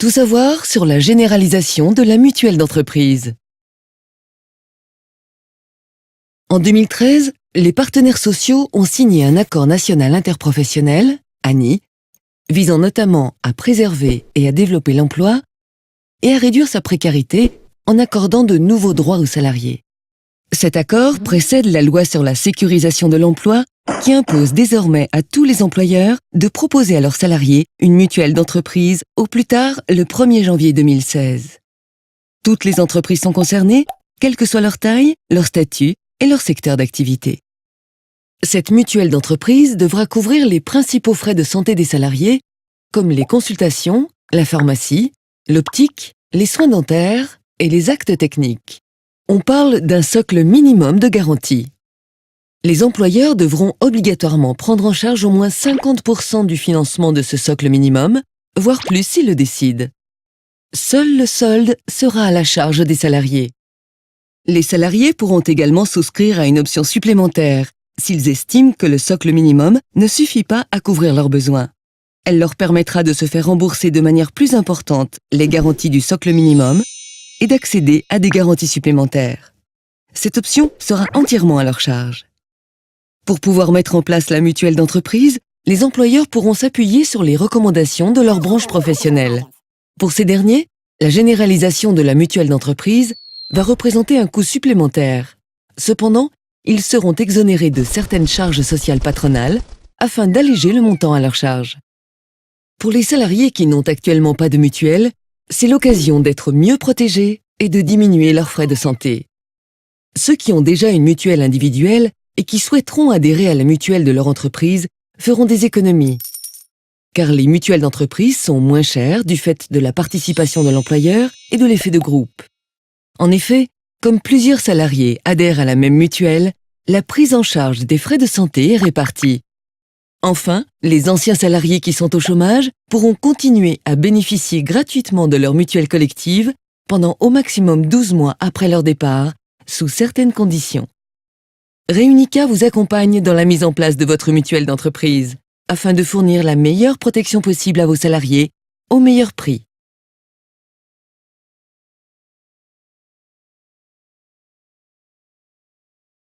Tout savoir sur la généralisation de la mutuelle d'entreprise. En 2013, les partenaires sociaux ont signé un accord national interprofessionnel, ANI, visant notamment à préserver et à développer l'emploi et à réduire sa précarité en accordant de nouveaux droits aux salariés. Cet accord précède la loi sur la sécurisation de l'emploi qui impose désormais à tous les employeurs de proposer à leurs salariés une mutuelle d'entreprise au plus tard le 1er janvier 2016. Toutes les entreprises sont concernées, quelle que soit leur taille, leur statut et leur secteur d'activité. Cette mutuelle d'entreprise devra couvrir les principaux frais de santé des salariés, comme les consultations, la pharmacie, l'optique, les soins dentaires et les actes techniques. On parle d'un socle minimum de garantie. Les employeurs devront obligatoirement prendre en charge au moins 50% du financement de ce socle minimum, voire plus s'ils le décident. Seul le solde sera à la charge des salariés. Les salariés pourront également souscrire à une option supplémentaire s'ils estiment que le socle minimum ne suffit pas à couvrir leurs besoins. Elle leur permettra de se faire rembourser de manière plus importante les garanties du socle minimum et d'accéder à des garanties supplémentaires. Cette option sera entièrement à leur charge. Pour pouvoir mettre en place la mutuelle d'entreprise, les employeurs pourront s'appuyer sur les recommandations de leur branche professionnelle. Pour ces derniers, la généralisation de la mutuelle d'entreprise va représenter un coût supplémentaire. Cependant, ils seront exonérés de certaines charges sociales patronales afin d'alléger le montant à leur charge. Pour les salariés qui n'ont actuellement pas de mutuelle, c'est l'occasion d'être mieux protégés et de diminuer leurs frais de santé. Ceux qui ont déjà une mutuelle individuelle et qui souhaiteront adhérer à la mutuelle de leur entreprise feront des économies, car les mutuelles d'entreprise sont moins chères du fait de la participation de l'employeur et de l'effet de groupe. En effet, comme plusieurs salariés adhèrent à la même mutuelle, la prise en charge des frais de santé est répartie. Enfin, les anciens salariés qui sont au chômage pourront continuer à bénéficier gratuitement de leur mutuelle collective pendant au maximum 12 mois après leur départ, sous certaines conditions. Réunica vous accompagne dans la mise en place de votre mutuelle d'entreprise afin de fournir la meilleure protection possible à vos salariés au meilleur prix.